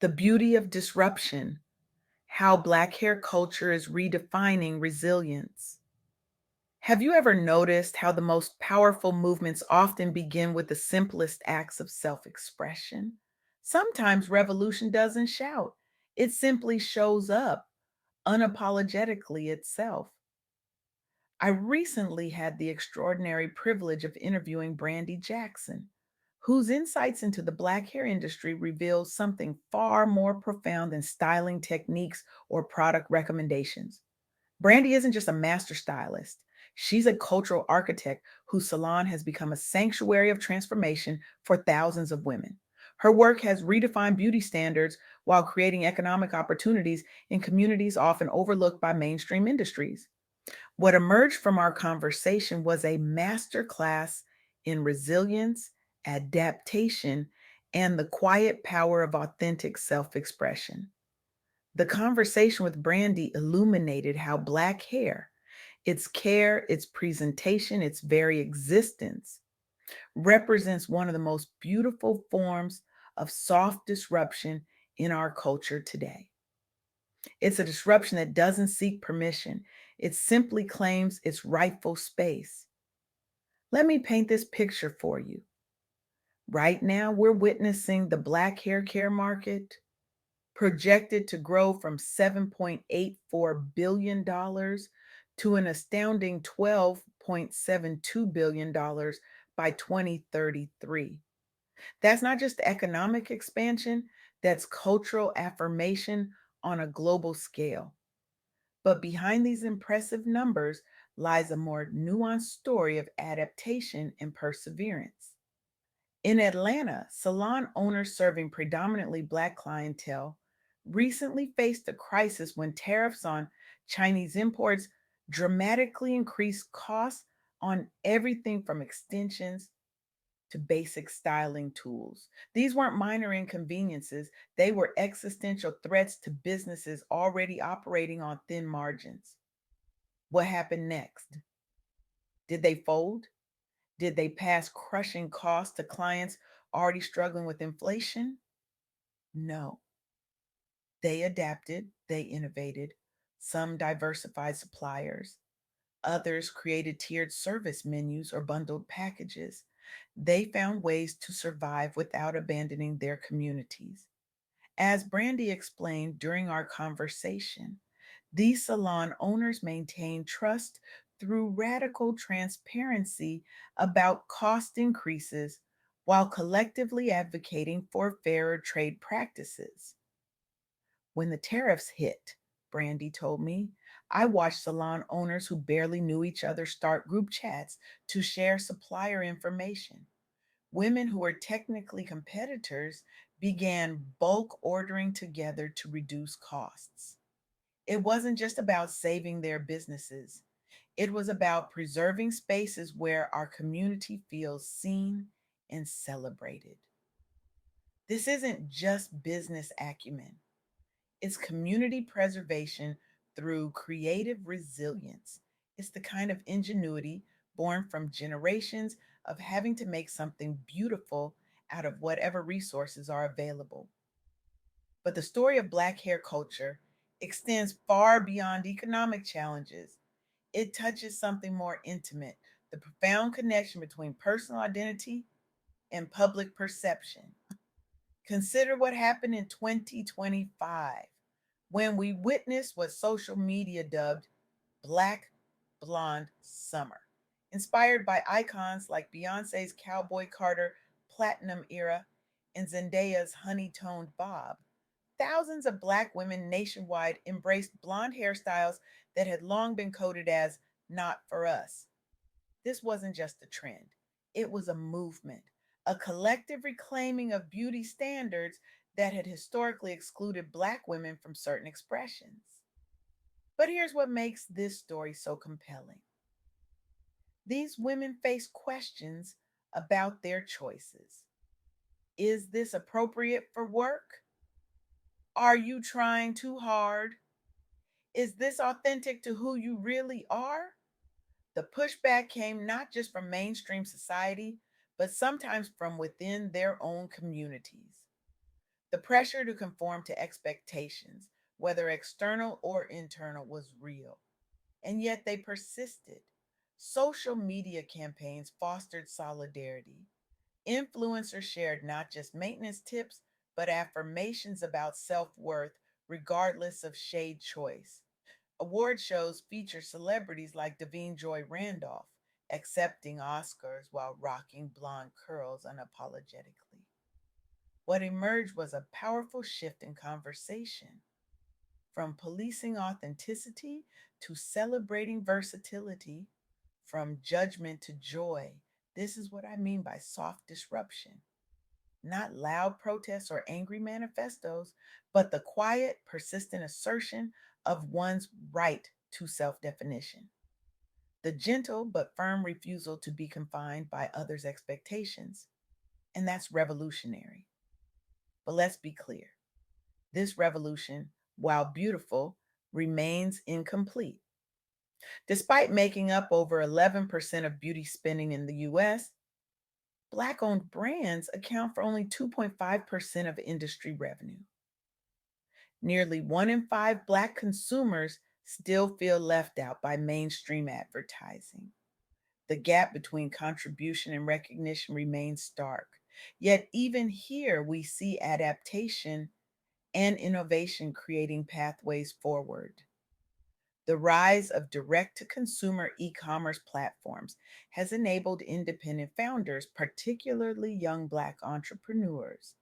The beauty of disruption, how Black hair culture is redefining resilience. Have you ever noticed how the most powerful movements often begin with the simplest acts of self expression? Sometimes revolution doesn't shout, it simply shows up unapologetically itself. I recently had the extraordinary privilege of interviewing Brandy Jackson, whose insights into the Black hair industry reveal something far more profound than styling techniques or product recommendations. Brandy isn't just a master stylist. She's a cultural architect whose salon has become a sanctuary of transformation for thousands of women. Her work has redefined beauty standards while creating economic opportunities in communities often overlooked by mainstream industries. What emerged from our conversation was a masterclass in resilience, adaptation, and the quiet power of authentic self expression. The conversation with Brandy illuminated how Black hair, its care, its presentation, its very existence, represents one of the most beautiful forms of soft disruption in our culture today. It's a disruption that doesn't seek permission, it simply claims its rightful space. Let me paint this picture for you. Right now, we're witnessing the Black hair care market projected to grow from $7.84 billion to an astounding $12.72 billion by 2033. That's not just economic expansion, that's cultural affirmation on a global scale. But behind these impressive numbers lies a more nuanced story of adaptation and perseverance. In Atlanta, salon owners serving predominantly Black clientele recently faced a crisis when tariffs on Chinese imports dramatically increased costs on everything from extensions to basic styling tools. These weren't minor inconveniences, they were existential threats to businesses already operating on thin margins. What happened next? Did they fold? Did they pass crushing costs to clients already struggling with inflation? No. They adapted, they innovated. Some diversified suppliers, others created tiered service menus or bundled packages. They found ways to survive without abandoning their communities. As Brandy explained during our conversation, these salon owners maintain trust through radical transparency about cost increases while collectively advocating for fairer trade practices. When the tariffs hit, Brandy told me, I watched salon owners who barely knew each other start group chats to share supplier information. Women who were technically competitors began bulk ordering together to reduce costs. It wasn't just about saving their businesses, it was about preserving spaces where our community feels seen and celebrated. This isn't just business acumen, it's community preservation through creative resilience. It's the kind of ingenuity born from generations of having to make something beautiful out of whatever resources are available. But the story of Black hair culture extends far beyond economic challenges. It touches something more intimate, the profound connection between personal identity and public perception. Consider what happened in 2025 when we witnessed what social media dubbed Black Blonde Summer, inspired by icons like Beyonce's Cowboy Carter Platinum era and Zendaya's Honey Toned Bob. Thousands of Black women nationwide embraced blonde hairstyles that had long been coded as not for us. This wasn't just a trend, it was a movement, a collective reclaiming of beauty standards that had historically excluded Black women from certain expressions. But here's what makes this story so compelling: these women face questions about their choices. Is this appropriate for work? Are you trying too hard? Is this authentic to who you really are? The pushback came not just from mainstream society, but sometimes from within their own communities. The pressure to conform to expectations, whether external or internal, was real, and yet they persisted. Social media campaigns fostered solidarity. Influencers shared not just maintenance tips, but affirmations about self worth, regardless of shade choice. Award shows feature celebrities like Davine Joy Randolph, accepting Oscars while rocking blonde curls unapologetically. What emerged was a powerful shift in conversation, from policing authenticity to celebrating versatility, from judgment to joy. This is what I mean by soft disruption. Not loud protests or angry manifestos, but the quiet, persistent assertion of one's right to self definition. The gentle but firm refusal to be confined by others' expectations. And that's revolutionary. But let's be clear, this revolution, while beautiful, remains incomplete. Despite making up over 11% of beauty spending in the US, Black owned brands account for only 2.5% of industry revenue. Nearly 1 in 5 Black consumers still feel left out by mainstream advertising. The gap between contribution and recognition remains stark. Yet, even here, we see adaptation and innovation creating pathways forward. The rise of direct to consumer e commerce platforms has enabled independent founders, particularly young Black entrepreneurs,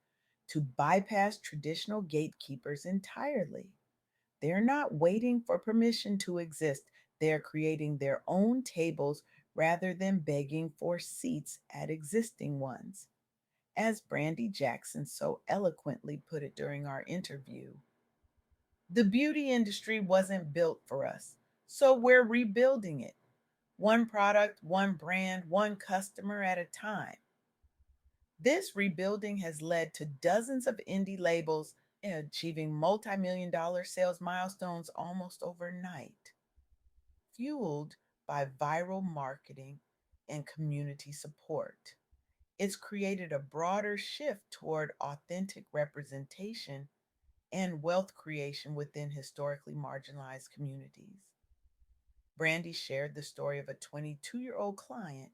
to bypass traditional gatekeepers entirely. They're not waiting for permission to exist, they're creating their own tables rather than begging for seats at existing ones. As Brandy Jackson so eloquently put it during our interview, the beauty industry wasn't built for us, so we're rebuilding it. One product, one brand, one customer at a time. This rebuilding has led to dozens of indie labels achieving multi-million dollar sales milestones almost overnight, fueled by viral marketing and community support. It's created a broader shift toward authentic representation and wealth creation within historically marginalized communities. Brandy shared the story of a 22-year-old client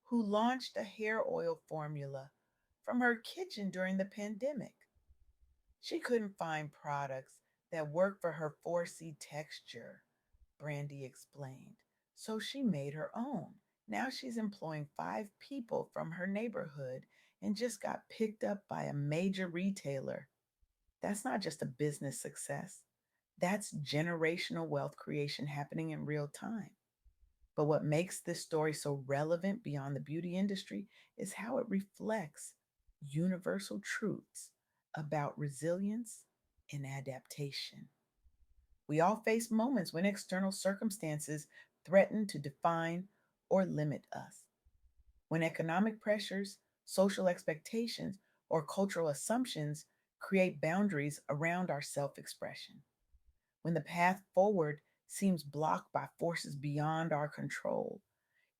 who launched a hair oil formula from her kitchen during the pandemic. She couldn't find products that worked for her 4C texture, Brandy explained, so she made her own. Now she's employing 5 people from her neighborhood and just got picked up by a major retailer. That's not just a business success, that's generational wealth creation happening in real time. But what makes this story so relevant beyond the beauty industry is how it reflects universal truths about resilience and adaptation. We all face moments when external circumstances threaten to define or limit us. When economic pressures, social expectations, or cultural assumptions create boundaries around our self expression. When the path forward seems blocked by forces beyond our control.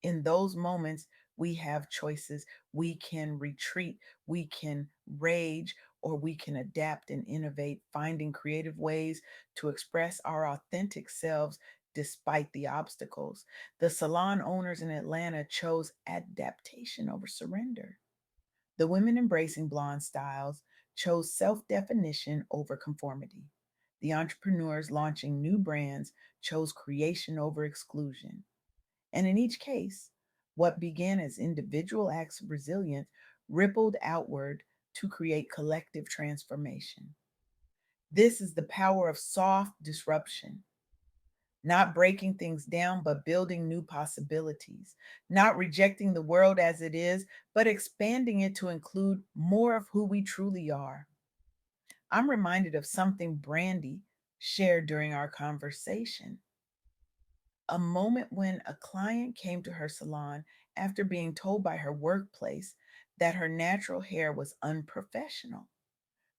In those moments, we have choices. We can retreat, we can rage, or we can adapt and innovate, finding creative ways to express our authentic selves despite the obstacles. The salon owners in Atlanta chose adaptation over surrender. The women embracing blonde styles chose self definition over conformity. The entrepreneurs launching new brands chose creation over exclusion. And in each case, what began as individual acts of resilience rippled outward to create collective transformation. This is the power of soft disruption, not breaking things down, but building new possibilities, not rejecting the world as it is, but expanding it to include more of who we truly are. I'm reminded of something Brandy shared during our conversation, a moment when a client came to her salon after being told by her workplace that her natural hair was unprofessional.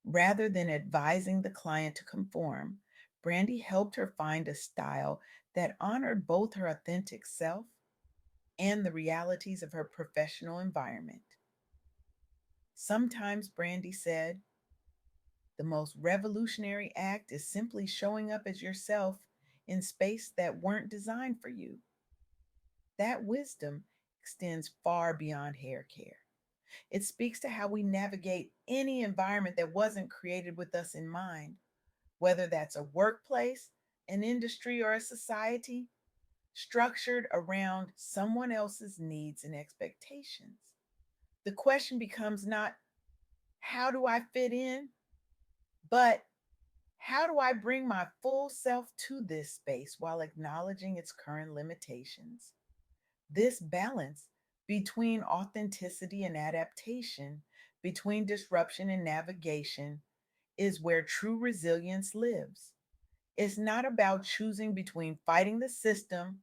Rather than advising the client to conform, Brandy helped her find a style that honored both her authentic self and the realities of her professional environment. Sometimes, Brandy said, The most revolutionary act is simply showing up as yourself in space that weren't designed for you. That wisdom extends far beyond hair care. It speaks to how we navigate any environment that wasn't created with us in mind, whether that's a workplace, an industry, or a society structured around someone else's needs and expectations. The question becomes not, how do I fit in? But how do I bring my full self to this space while acknowledging its current limitations? This balance between authenticity and adaptation, between disruption and navigation, is where true resilience lives. It's not about choosing between fighting the system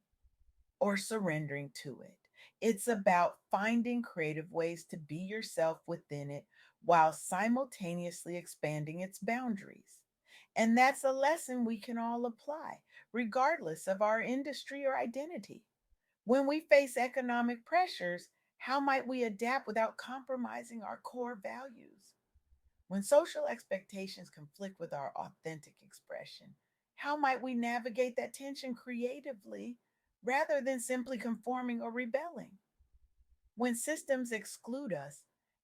or surrendering to it. It's about finding creative ways to be yourself within it while simultaneously expanding its boundaries. And that's a lesson we can all apply, regardless of our industry or identity. When we face economic pressures, how might we adapt without compromising our core values? When social expectations conflict with our authentic expression, how might we navigate that tension creatively rather than simply conforming or rebelling? When systems exclude us,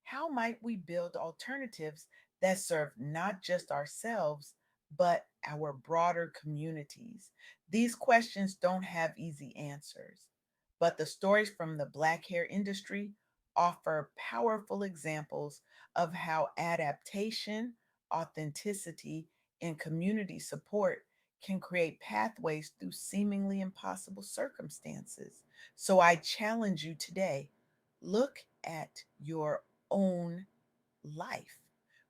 how might we build alternatives that serve not just ourselves, but our broader communities? These questions don't have easy answers, but the stories from the Black hair industry offer powerful examples of how adaptation, authenticity, and community support can create pathways through seemingly impossible circumstances. So I challenge you today, look at your own life.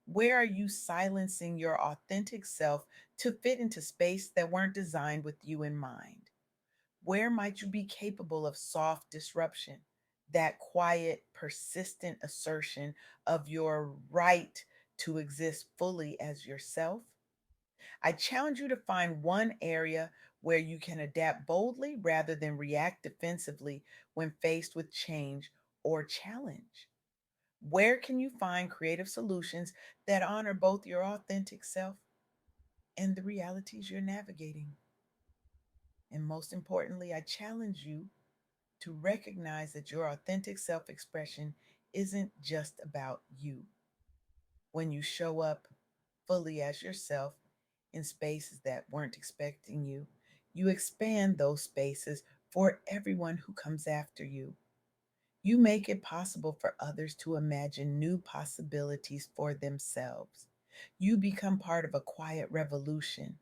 Where are you silencing your authentic self to fit into space that weren't designed with you in mind? Where might you be capable of soft disruption, that quiet, persistent assertion of your right to exist fully as yourself? I challenge you to find one area where you can adapt boldly rather than react defensively when faced with change or challenge. Where can you find creative solutions that honor both your authentic self and the realities you're navigating? And most importantly, I challenge you to recognize that your authentic self expression isn't just about you. When you show up fully as yourself in spaces that weren't expecting you, you expand those spaces for everyone who comes after you. You make it possible for others to imagine new possibilities for themselves. You become part of a quiet revolution,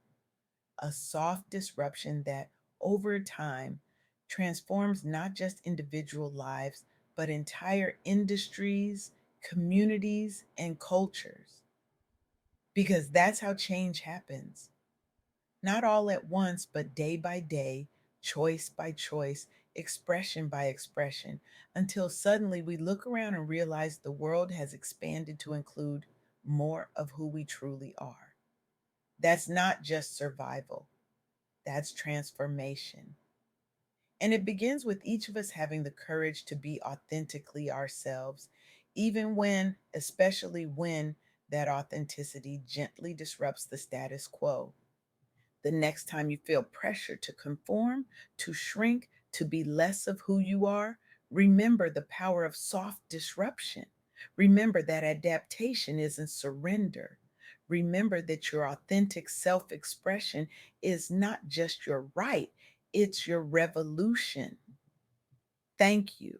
a soft disruption that over time transforms not just individual lives, but entire industries, communities, and cultures. Because that's how change happens. Not all at once, but day by day, choice by choice, expression by expression, until suddenly we look around and realize the world has expanded to include more of who we truly are. That's not just survival, that's transformation. And it begins with each of us having the courage to be authentically ourselves, even when, especially when, that authenticity gently disrupts the status quo. The next time you feel pressure to conform, to shrink, to be less of who you are, remember the power of soft disruption. Remember that adaptation isn't surrender. Remember that your authentic self expression is not just your right, it's your revolution. Thank you